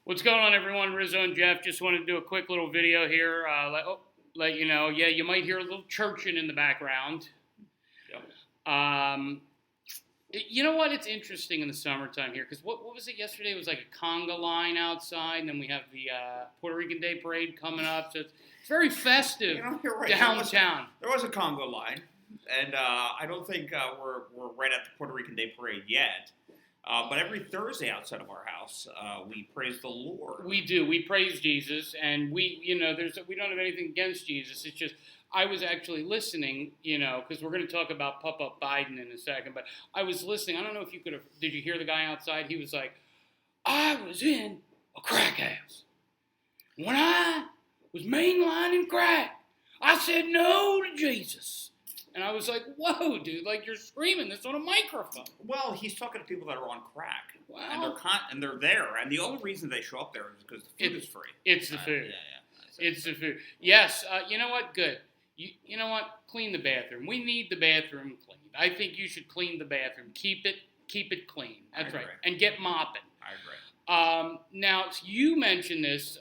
What's going on, everyone? Rizzo and Jeff. Just wanted to do a quick little video here. Let you know. Yeah, you might hear a little churching in the background. Yep. You know what? It's interesting in the summertime here because what was it yesterday? It was like a conga line outside, and then we have the Puerto Rican Day Parade coming up. So it's very festive You're right. downtown. There was a Congo line, and I don't think we're right at the Puerto Rican Day Parade yet. But every Thursday outside of our house, we praise the Lord. We do. We praise Jesus, and we don't have anything against Jesus. It's just I was actually listening, because we're going to talk about Pop-Up Biden in a second. But I was listening. I don't know if you could have. Did you hear the guy outside? He was like, "I was in a crack house when I was mainlining crack. I said no to Jesus." And I was like, whoa, dude, like you're screaming this on a microphone. Well, he's talking to people that are on crack. Wow. And they're there. And the only reason they show up there is because the food is free. It's the food. Yeah. It's the food. Yes, you know what? Good. You know what? Clean the bathroom. We need the bathroom cleaned. I think you should clean the bathroom. Keep it clean. That's right. And get mopping. I agree. Now, you mentioned this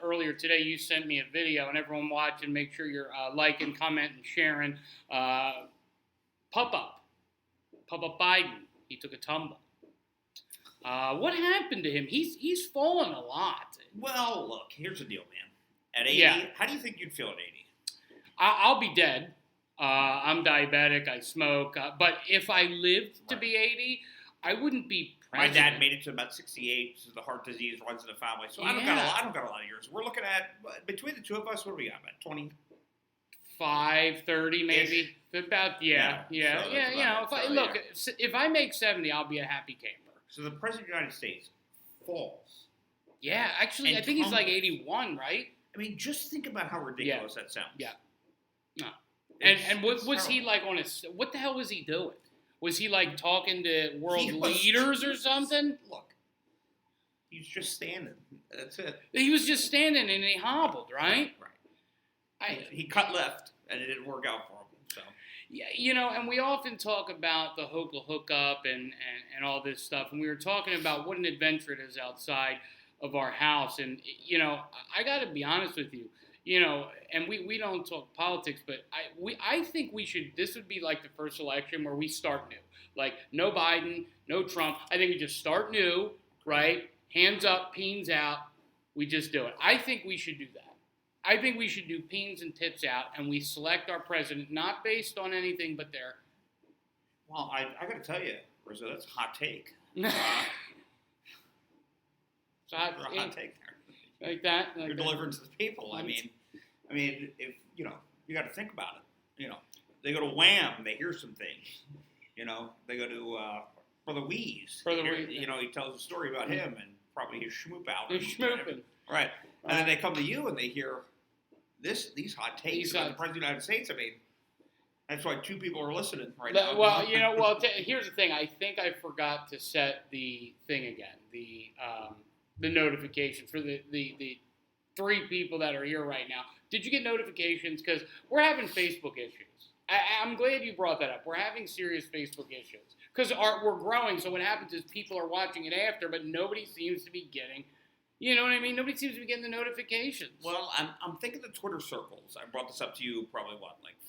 earlier today. You sent me a video, and everyone watching, make sure you're liking, commenting, sharing. Pop-Up Biden, he took a tumble. What happened to him? He's fallen a lot. Well, look, here's the deal, man. At 80, How do you think you'd feel at 80? I'll be dead. I'm diabetic. I smoke. But if I lived to be 80, I wouldn't be president. My dad made it to about 68. So the heart disease runs in the family. So I don't got a lot of years. We're looking at, between the two of us, what do we got? About 25, 30 maybe. About, yeah. If I make 70, I'll be a happy camper. So the President of the United States falls. Yeah, actually, I think he's like 81, right? I mean, just think about how ridiculous that sounds. Yeah. No. And what was he like on his, what the hell was he doing? Was he like talking to world leaders or something? Look, he's just standing. That's it. He was just standing and he hobbled, right? Right. He cut left and it didn't work out for him. So. Yeah, and we often talk about the hookup and all this stuff, and we were talking about what an adventure it is outside of our house, and I got to be honest with you. And we don't talk politics, but I think we should. This would be like the first election where we start new. Like no Biden, no Trump. I think we just start new, right? Hands up, peens out. We just do it. I think we should do that. I think we should do peens and tits out, and we select our president not based on anything but their. Well, I got to tell you, Rizzo, that's a hot take. It's a hot take there. Like that. You're delivering to the people. I mean, if you got to think about it. They go to Wham, they hear some things. They go to Brother Weeze. He tells a story about him and probably his schmoop out. His schmooping. Right. And then they come to you and they hear these hot takes about the President of the United States. I mean, that's why two people are listening right now. Well, here's the thing. I think I forgot to set the thing again. The notification for the three people that are here right now. Did you get notifications? Because we're having Facebook issues. I'm glad you brought that up. We're having serious Facebook issues. Because we're growing, so what happens is people are watching it after, but nobody seems to be getting, you know what I mean? Nobody seems to be getting the notifications. Well, I'm thinking the Twitter circles. I brought this up to you probably,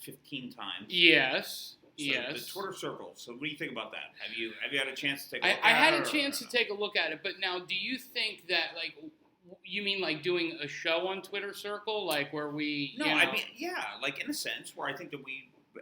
15 times? Yes. So yes. The Twitter circles. So what do you think about that? Have you had a chance to take a look at it? I had a chance to take a look at it, but now do you think that, you mean like doing a show on Twitter circle, like where we... No, I mean, yeah, like in a sense where I think that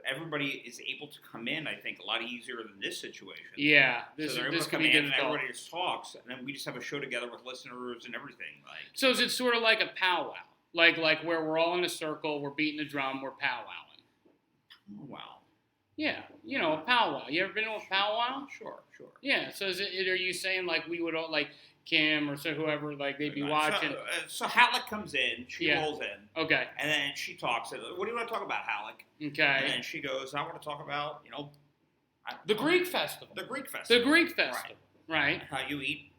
everybody is able to come in, I think, a lot easier than this situation. Yeah, this could be difficult. And everybody just talks, and then we just have a show together with listeners and everything. So is it sort of like a powwow? Like where we're all in a circle, we're beating the drum, we're powwowing? Wow. Yeah, a powwow. You ever been to a powwow? Sure. Yeah, so are you saying like we would all, like Kim or whoever, like they'd be watching? So Halleck comes in, she rolls in. Okay. And then she talks, what do you want to talk about, Halleck? Okay. And then she goes, I want to talk about, the Greek festival. The Greek festival. Right. How you eat,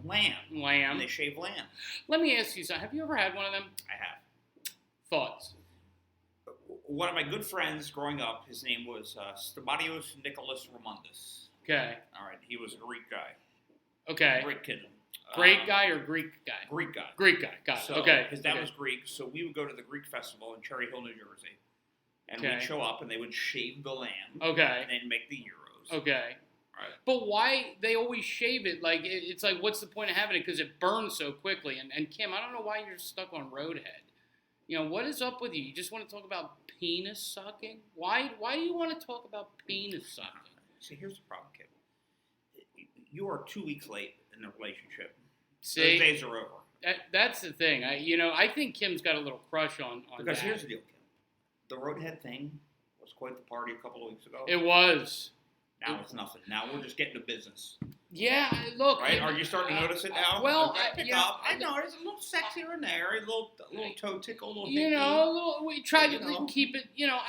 lamb. And they shave lamb. Let me ask you something. Have you ever had one of them? I have. Thoughts? One of my good friends growing up, his name was Stamatios Nicholas Ramundus. Okay. All right. He was a Greek guy. Okay. Greek kid. Great guy or Greek guy? Greek guy. Greek guy. Got it. So Okay. his dad was Greek, so we would go to the Greek festival in Cherry Hill, New Jersey, and we'd show up, and they would shave the lamb. Okay. And then make the gyros. Okay. Right. But why they always shave it? Like it's like, what's the point of having it? Because it burns so quickly. And Kim, I don't know why you're stuck on Roadhead. You know, what is up with you? You just want to talk about penis sucking? Why do you want to talk about penis sucking? See, here's the problem, Kim. You are 2 weeks late in the relationship. See, those days are over. That's the thing. I think Kim's got a little crush on because that. Here's the deal, Kim. The Roadhead thing was quite the party a couple of weeks ago. It was. Now it's nothing. Now we're just getting to business. Yeah, look. Right? Are you starting to notice it now? Well, I know there's a little sex here and there, a little toe tickle, a little. You know, we try to keep it. You know,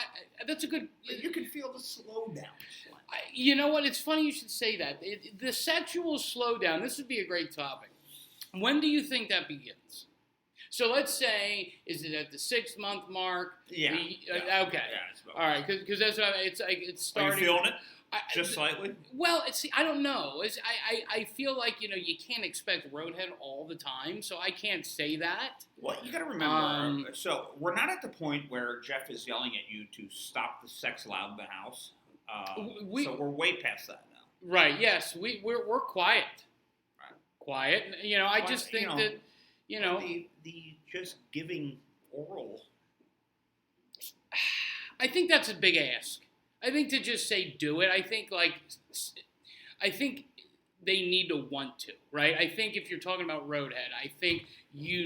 that's a good. You can feel the slowdown. You know what? It's funny you should say that. The sexual slowdown. This would be a great topic. When do you think that begins? So let's say, is it at the 6 month mark? Yeah. Okay. Yeah, all right, because that's what it's like. It's starting. Are you feeling it? Just slightly? Well, I don't know. I feel like, you can't expect Roadhead all the time, so I can't say that. Well, you got to remember, so we're not at the point where Jeff is yelling at you to stop the sex loud in the house. So we're way past that now. Right, yes. We're quiet. Right. Quiet. I just think that, The just giving oral. I think that's a big ask. I think to just say do it, I think they need to want to, right? I think if you're talking about Roadhead, I think they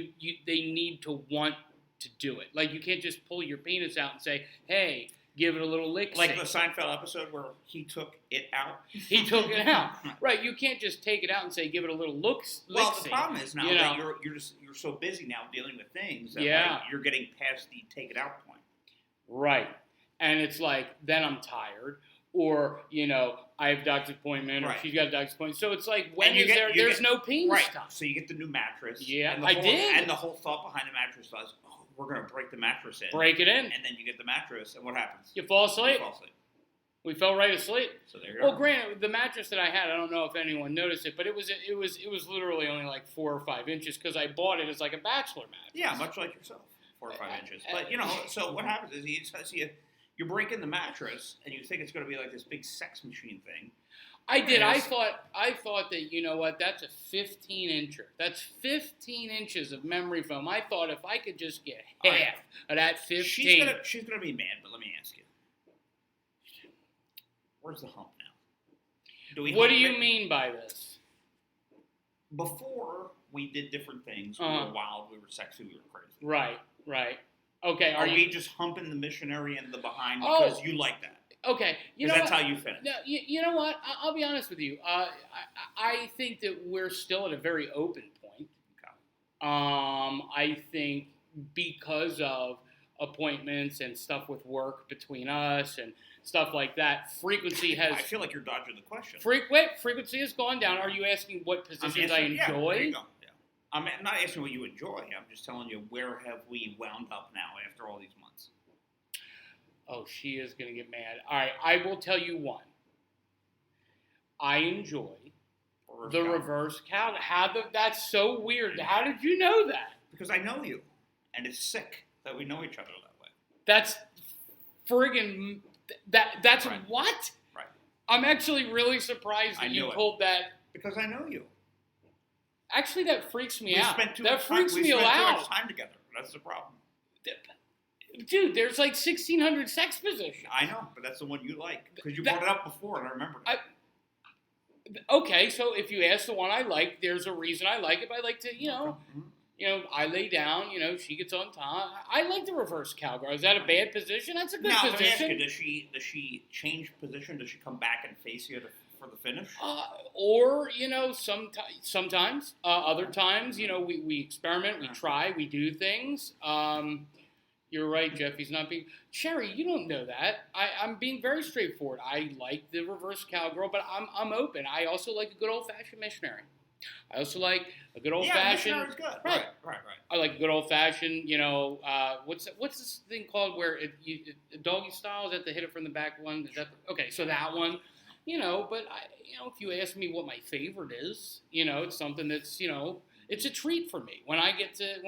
need to want to do it. Like, you can't just pull your penis out and say, hey, give it a little lick. Like the Seinfeld episode where he took it out. He took it out. Right, you can't just take it out and say, give it a little look. Well, the problem is now that you're so busy now dealing with things that you're getting past the take it out point. Right. And it's like, then I'm tired, or, I have a doctor's appointment, or she's got a doctor's appointment. So it's like, there's no penis time. So you get the new mattress. Yeah, and I did. And the whole thought behind the mattress was, we're going to break the mattress in. Break it in. And then you get the mattress, and what happens? You fall asleep. We fell right asleep. So there you go. Well, granted, the mattress that I had, I don't know if anyone noticed it, but it was literally only like 4 or 5 inches because I bought it as like a bachelor mattress. Yeah, much like yourself, 4 or 5 inches. But, so what happens is you break in the mattress, and you think it's going to be like this big sex machine thing. I did. I thought that, you know what, that's a 15-incher. That's 15 inches of memory foam. I thought if I could just get half of that 15. She's gonna be mad, but let me ask you. Where's the hump now? What do you mean by this? Before we did different things, we were wild, we were sexy, we were crazy. Right. Okay, are we just humping the missionary in the behind because you like that? Okay, that's how you finish. No, you know what? I'll be honest with you. I think that we're still at a very open point. Okay. I think because of appointments and stuff with work between us and stuff like that, frequency has. I feel like you're dodging the question. Frequency has gone down. Are you asking what positions I enjoy? Yeah, there you go. I'm not asking what you enjoy. I'm just telling you, where have we wound up now after all these months? Oh, she is going to get mad. All right, I will tell you one. I enjoy the reverse cow. That's so weird. How did you know that? Because I know you, and it's sick that we know each other that way. That's friggin' That's right. What? Right. I'm actually really surprised that you pulled that. Because I know you. Actually, that freaks me out. That freaks me out. We spent too much time together. That's the problem. Dude, there's like 1,600 sex positions. I know, but that's the one you like. Because you brought it up before, and I remember it. Okay, so if you ask the one I like, there's a reason I like it. I like to, I lay down, she gets on top. I like the reverse cowgirl. Is that a bad position? That's a good position. Let me ask you, does she change position? Does she come back and face you for the finish? Or, sometimes. Other times, we experiment, we try, we do things. You're right, Jeff. He's not being... Sherry, you don't know that. I'm being very straightforward. I like the reverse cowgirl, but I'm open. I also like a good old-fashioned missionary. I also like a good old-fashioned... Yeah, missionary's good. Right. I like a good old-fashioned, what's this thing called where doggy style? Is that the hit it from the back one? Okay, so that one. But if you ask me what my favorite is, it's something that's, it's a treat for me when I get to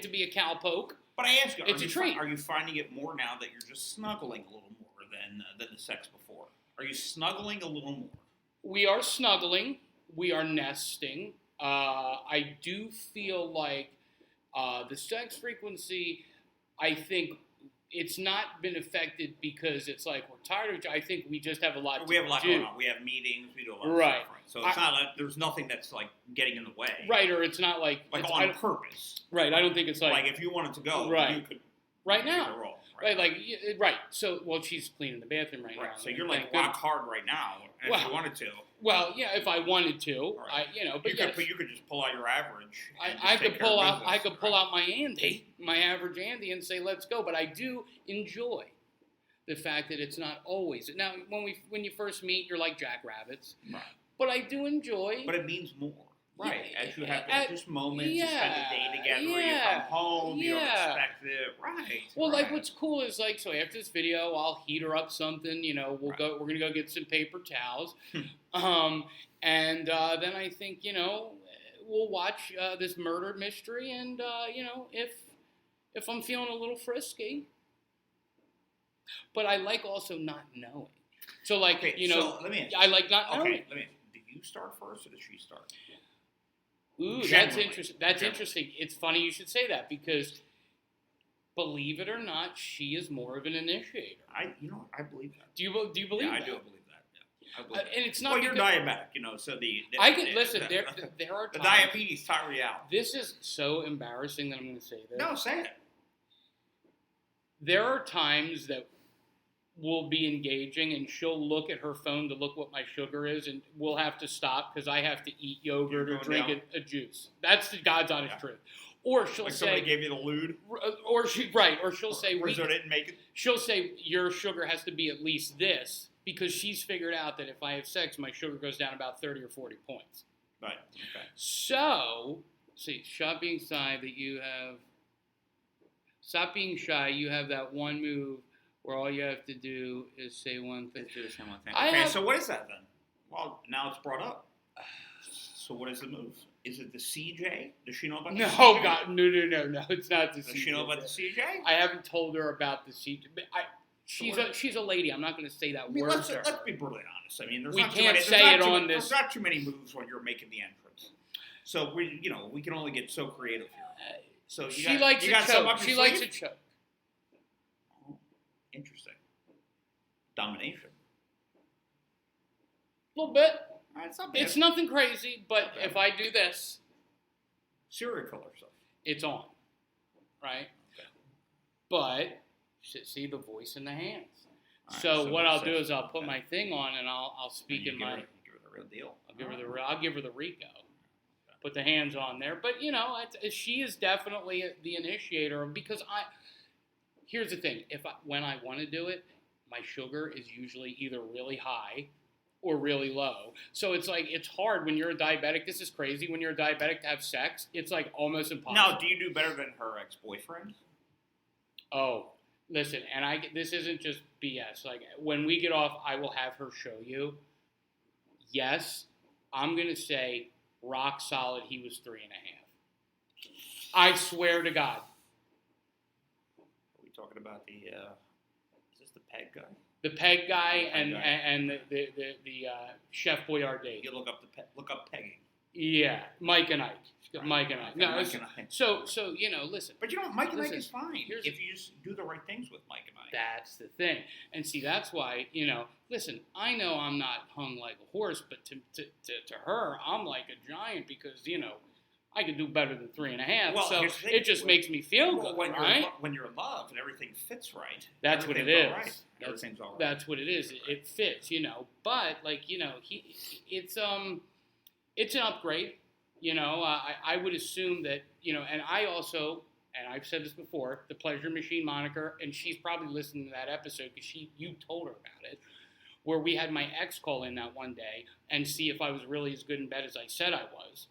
be a cowpoke. But I ask you, it's a treat. Are you finding it more now that you're just snuggling a little more than the sex before? Are you snuggling a little more? We are snuggling. We are nesting. I do feel like the sex frequency, I think it's not been affected because it's like we're tired of each other. I think we just have a lot to do. We have a lot going on. We have meetings. We do a lot of stuff. Right. So it's not like there's nothing that's like getting in the way. Right, or it's not like on purpose. Right, I don't think it's like if you wanted to go, right. you could right now. Right. So, she's cleaning the bathroom right now. So you're like rock hard right now, if you wanted to. Well, yeah, if I wanted to, right. But you could just pull out your average. I could pull out my average Andy, and say, let's go. But I do enjoy the fact that it's not always. Now, when you first meet, you're like jackrabbits. Right. But I do enjoy. But it means more. Right, as you have just moments, you spend the day together, you come home, you don't expect it, right. Well, what's cool is, so after this video, I'll heat her up something, we're going to go get some paper towels, and then I think, we'll watch this murder mystery, and, if I'm feeling a little frisky, but I like also not knowing. So, so let me ask you. I like not knowing. Okay, let me ask you. Do you start first, or does she start? Ooh, Generally. that's interesting. That's interesting. It's funny you should say that because, believe it or not, she is more of an initiator. I believe that. Do you believe that? I do believe that. Yeah, I believe that. And it's not. Well, you're diabetic, so listen. There are times, the diabetes tire you out. This is so embarrassing that I'm going to say this. No, say it. There are times that we'll be engaging, and she'll look at her phone to look what my sugar is, and we'll have to stop because I have to eat yogurt or drink a juice. That's the God's honest truth. Or she'll say somebody gave you the lewd. Or she'll say Rizzo didn't make it. She'll say your sugar has to be at least this because she's figured out that if I have sex, my sugar goes down about 30 or 40 points. Right. Okay. So, stop being shy. Stop being shy. You have that one move where all you have to do is say one thing. Okay, so what is that then? Well, now it's brought up. So what is the move? Is it the CJ? Does she know about the CJ? No, God, no, it's not the CJ. Does she know about the CJ? I haven't told her about the CJ. She's a lady. I'm not going to say that word. Let's be brutally honest. I mean, there's There's not too many moves when you're making the entrance. So we can only get so creative here. So she likes a choke. Interesting. Domination. A little bit. It's not bad. It's nothing crazy, but if I do this, serial killer stuff. It's on, right? Okay. But see the voice in the hands. Right, so what I'll do is I'll put my thing on and I'll speak in my. Give her the real deal. I'll give her the Rico. Put the hands on there, but she is definitely the initiator because Here's the thing: when I want to do it, my sugar is usually either really high or really low. So it's hard when you're a diabetic. This is crazy. When you're a diabetic to have sex, it's almost impossible. Now, do you do better than her ex-boyfriend? Oh, listen, and this isn't just BS. When we get off, I will have her show you. Yes, I'm gonna say rock solid. He was 3.5. I swear to God. Talking about the is this the peg guy? The peg guy and the Chef Boyardee. You look up pegging. Yeah, Mike and Ike. Right. Mike and Ike. No, so listen. But Mike and Ike is fine if you just do the right things with Mike and Ike. That's the thing, and see that's why listen. I know I'm not hung like a horse, but to her, I'm like a giant because I could do better than 3.5. Well, so it just makes me feel good, right? When you're in love and everything fits right. That's what it is. Right. Everything's all right. That's what it is. It fits, But it's an upgrade. I would assume that and I also, and I've said this before, the Pleasure Machine moniker, and she's probably listening to that episode because you told her about it, where we had my ex call in that one day and see if I was really as good in bed as I said I was.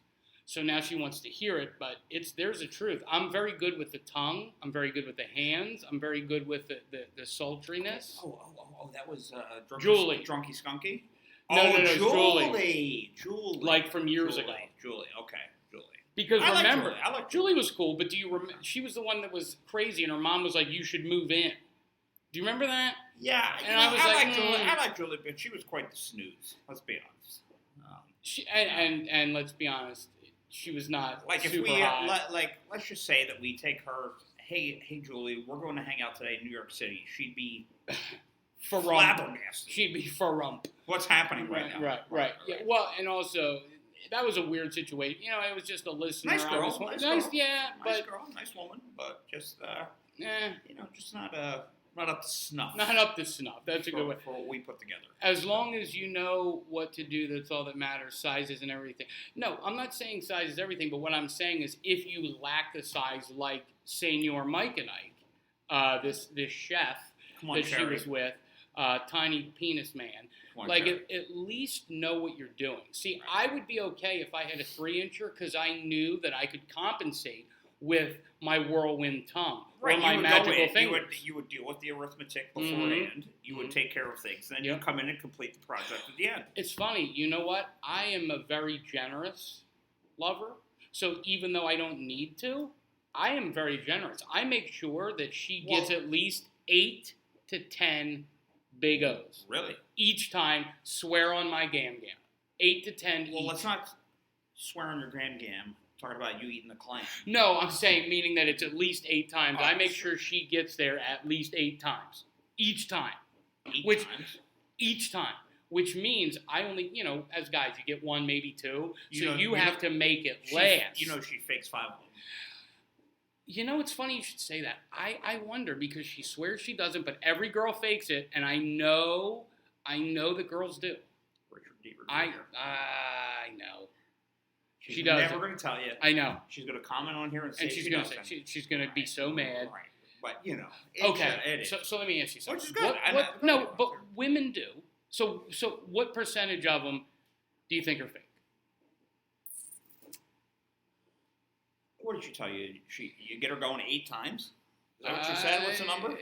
So now she wants to hear it, but there's a truth. I'm very good with the tongue. I'm very good with the hands. I'm very good with the sultriness. Oh, that was Julie. Drunky Skunky? No, Julie. Like from years ago. Julie, okay. Julie. Because remember, I like Julie was cool, but do you remember? She was the one that was crazy, and her mom was like, "You should move in." Do you remember that? Yeah, and I was like, Julie. I like Julie, but she was quite the snooze. Let's be honest. And let's be honest, she was not like super if we hot. let's just say that we take her. Hey, Julie, we're going to hang out today in New York City. She'd be flabbergasted. She'd be farump. What's happening right now? Right. Yeah. Well, and also that was a weird situation. It was just a listener. Nice girl. Nice girl, nice woman, but just just not up to snuff. Not up to snuff. That's a good way. For what we put together. As long as you know what to do, that's all that matters. Sizes and everything. No, I'm not saying size is everything, but what I'm saying is if you lack the size like Senor Mike and Ike, this chef she was with, Tiny Penis Man, at least know what you're doing. See, I would be okay if I had a 3-incher because I knew that I could compensate with my whirlwind tongue or my magical fingers. You would deal with the arithmetic beforehand. You would take care of things. Then you'd come in and complete the project at the end. It's funny. You know what? I am a very generous lover. So even though I don't need to, I am very generous. I make sure that she gets at least 8 to 10 Big O's. Really? Each time, swear on my gam. 8 to 10 each. Well, let's not swear on your gam. Talking about you eating the clam. No, I'm saying meaning that it's at least 8 times. I make sure she gets there at least 8 times. Each time. Each time. Which means I only, as guys, you get 1, maybe 2. So you have to make it last. She fakes 5 of them. It's funny you should say that. I wonder because she swears she doesn't, but every girl fakes it, and I know that girls do. Richard Deaver. I know. She's never going to tell you. I know. She's going to comment on here and say she's going to say she's going to be so mad. Right. But okay. So let me ask you something. Which is good. But women do. So what percentage of them do you think are fake? What did she tell you? You get her going 8 times? Is that what she said? What's the number?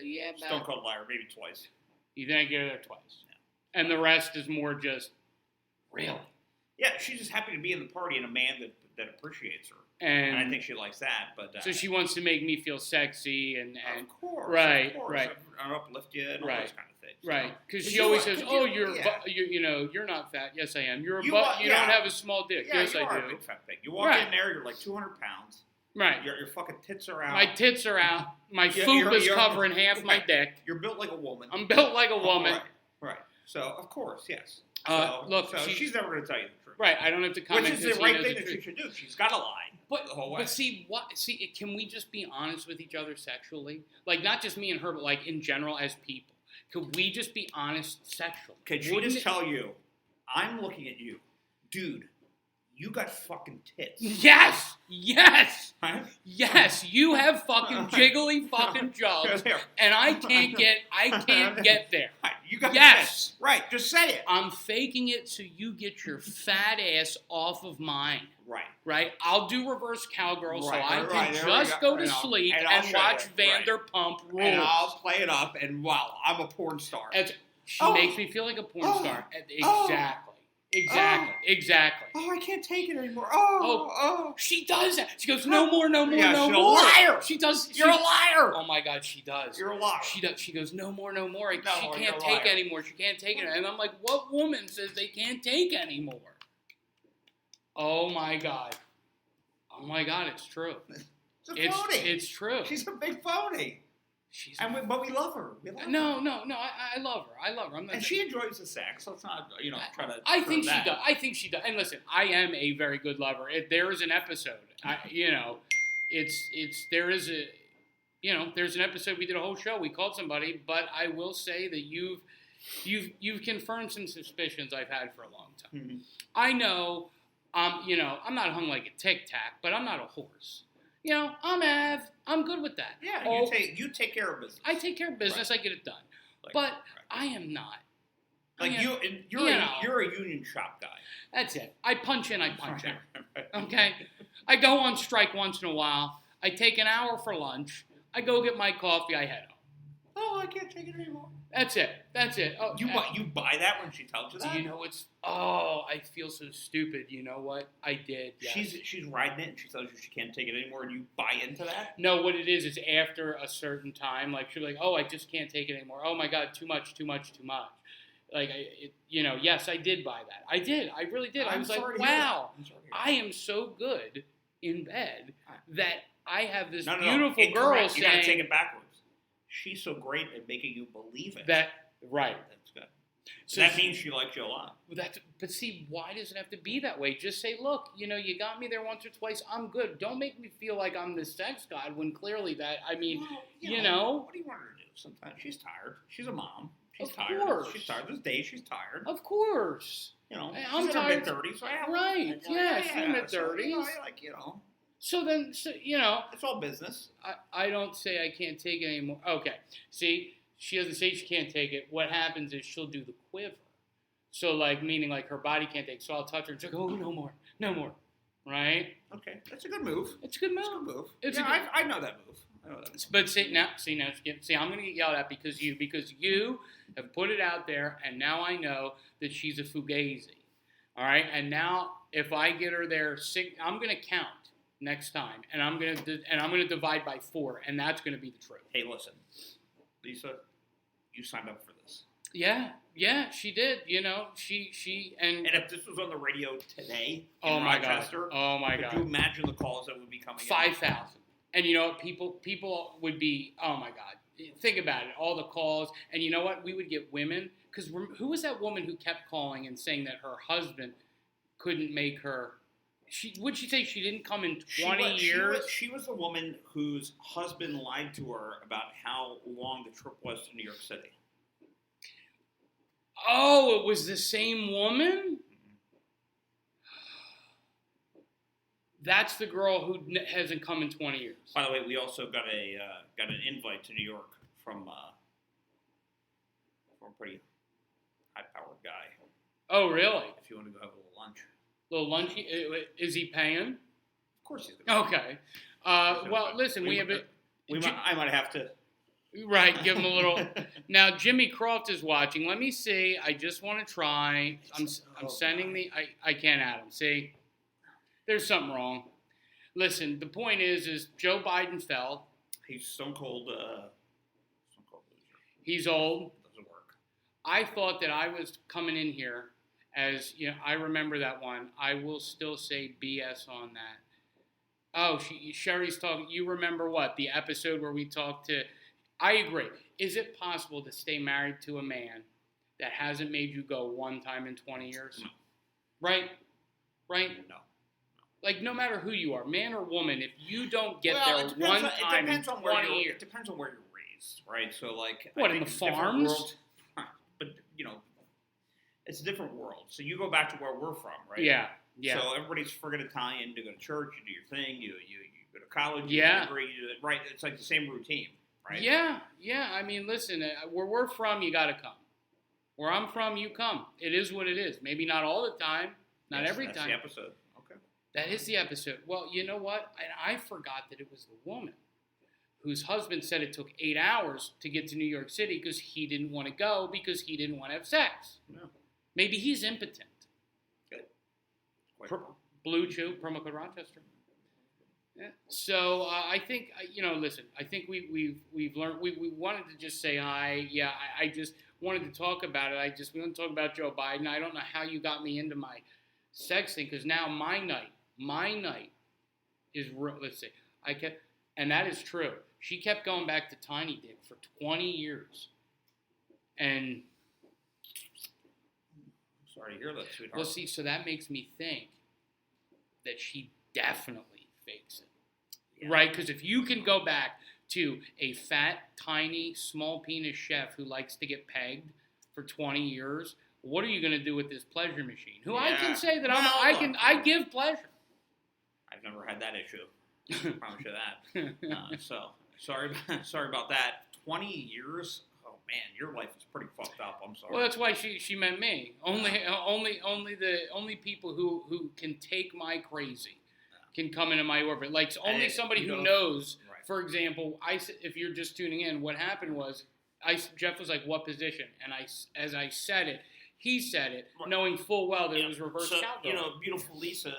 Yeah. Stone Cold liar, maybe twice. You think I get her there twice? Yeah. And the rest is more just really. Yeah, she's just happy to be in the party and a man that appreciates her. And I think she likes that. But so she wants to make me feel sexy and of course, right. And uplift you and all those kind of things. Right, because she always says, you're not fat. Yes, I am. You're a butt. You don't have a small dick. Yeah, yes, I do. You are a big fat pig. You walk in there, you're like 200 pounds. Right. Your fucking tits are out. My tits are out. My fupa is covering half my dick. You're built like a woman. I'm built like a woman. Right. So, of course, yes. She's never going to tell you the truth. Right. I don't have to comment. Which is the right thing that she should do. She's got to lie. But see, can we just be honest with each other sexually? Like, not just me and her, but like in general as people. Could we just be honest sexually? Could she just tell you, I'm looking at you, dude, you got fucking tits. Yes! Right? Yes, you have fucking jiggly fucking jugs, and I can't get there. Right, you got tits. Right, just say it. I'm faking it so you get your fat ass off of mine. Right. I'll do reverse cowgirl so I can just go to sleep and watch Vanderpump Rules. And I'll play it up, and wow, I'm a porn star. She makes me feel like a porn star. Exactly. Oh, I can't take it anymore. She does that. She goes, no more. She's a liar. She does. You're a liar. Oh my God, she does. You're a liar. She does. She goes, no more. She can't take anymore. She can't take it. And I'm like, what woman says they can't take anymore? Oh my God, it's true. It's a phony. It's true. She's a big phony. But we love her. No. I love her. And she enjoys the sex. So it's not, try to. I think she does. And listen, I am a very good lover. There is an episode. There's an episode. We did a whole show. We called somebody, but I will say that you've confirmed some suspicions I've had for a long time. Mm-hmm. I know. I'm not hung like a tic tac, but I'm not a horse. I'm good with that. Yeah, you take care of business. I take care of business. Right. I get it done. But I am not Like you're a union shop guy. That's it. I punch in, I punch out. Okay? I go on strike once in a while. I take an hour for lunch. I go get my coffee. I head home. Oh, I can't take it anymore. That's it. Oh, you buy that when she tells you that? Do you know what's? Oh, I feel so stupid. You know what? I did. Yes. She's riding it and she tells you she can't take it anymore, and you buy into that? No, what it is after a certain time, like she'll be like, oh, I just can't take it anymore. Oh my God, too much. Like, yes, I did buy that. I did. I really did. I was like, wow, I am so good in bed that I have this beautiful girl saying. You gotta take it backwards. She's so great at making you believe it. Right. That's good. So that means she likes you a lot. But see, why does it have to be that way? Just say, look, you got me there once or twice. I'm good. Don't make me feel like I'm the sex god when clearly that, What do you want her to do? Sometimes she's tired. She's a mom. She's tired. Of course. She's tired. This day she's tired. Of course. I'm tired. She's in her mid-30s. Right. Yeah, she's in mid-30s. So then, it's all business. I don't say I can't take it anymore. Okay. See, she doesn't say she can't take it. What happens is she'll do the quiver. So, meaning her body can't take it. So I'll touch her and she'll go, oh, no more. Right? Okay. That's a good move. It's a good move. I know that move. But see, I'm going to get yelled at because you have put it out there, and now I know that she's a fugazi. All right? And now, if I get her there, I'm going to count next time, and I'm going to divide by 4, and that's going to be the truth. Hey, listen, Lisa, you signed up for this. Yeah, she did. She and if this was on the radio today in Rochester, could you imagine the calls that would be coming? 5,000. And people would be, oh my God, think about it, all the calls. And you know what? We would get women, because who was that woman who kept calling and saying that her husband couldn't make her? Would she say she didn't come in 20 years? She was the woman whose husband lied to her about how long the trip was to New York City. Oh, it was the same woman? That's the girl who hasn't come in 20 years. By the way, we also got an invite to New York from a pretty high-powered guy. Oh, really? If you want to go have a little lunch. Little lunch? Is he paying? Of course he's going to. Okay. Well, listen, I might have to. Right, give him a little. Now, Jimmy Croft is watching. Let me see. I just want to try. I'm sending the. I can't add him. See, there's something wrong. Listen, the point is Joe Biden fell. He's stone cold loser. He's old. Doesn't work. I thought that I was coming in here as I remember that one. I will still say BS on that. Oh, Sherry's talking. You remember what? The episode where we talked to. I agree. Is it possible to stay married to a man that hasn't made you go one time in 20 years? No. Right? No. Like, no matter who you are, man or woman, if you don't get there one time in 20 years. It depends on where you're raised, right? So, what, in the farms? World, but, it's a different world. So you go back to where we're from, right? Yeah. So everybody's friggin' Italian. You go to church, you do your thing, you go to college, you degree, right? It's like the same routine. Right? Yeah. I mean, listen, where we're from, you got to come. Where I'm from, you come. It is what it is. Maybe not all the time, not every time. That's the episode. Okay. That is the episode. Well, you know what? I forgot that it was the woman whose husband said it took 8 hours to get to New York City because he didn't want to go because he didn't want to have sex. No. Leave he's impotent. Good. Blue Chew, promo code Rochester. Yeah. So I think listen. I think we've learned. We wanted to just say hi. Yeah, I just wanted to talk about it. We want to talk about Joe Biden. I don't know how you got me into my sex thing because now my night is. Let's see. And that is true. She kept going back to Tiny Dick for 20 years, and. Sorry to hear that, sweetheart. Well, see, so that makes me think that she definitely fakes it. Right? Because if you can go back to a fat, tiny, small penis chef who likes to get pegged for 20 years, what are you going to do with this pleasure machine? I can say that I give pleasure. I've never had that issue. I promise you that. So sorry about that. 20 years? Oh man, your life is pretty fucked up. I'm sorry. Well, that's why she meant me. Only people who can take my crazy can come into my orbit. Like only somebody who knows. Right. For example, if you're just tuning in, what happened was Jeff was like, "What position?" And as I said it, he said it, right, knowing full well that it was reverse cowgirl. Beautiful Lisa,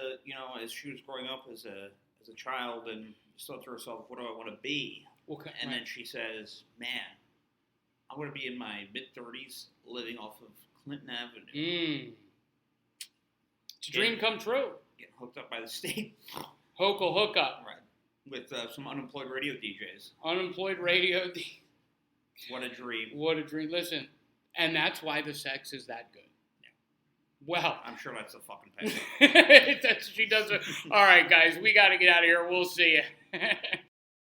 as she was growing up as a child, and thought to herself, "What do I want to be?" Okay, and then she says, "Man, I'm going to be in my mid-30s, living off of Clinton Avenue." It's a dream come true. Getting hooked up by the state. Hookup. Right. With some unemployed radio DJs. Unemployed radio What a dream. What a dream. Listen, and that's why the sex is that good. Yeah. Well. I'm sure that's a fucking payoff. She does it. All right, guys, we got to get out of here. We'll see you.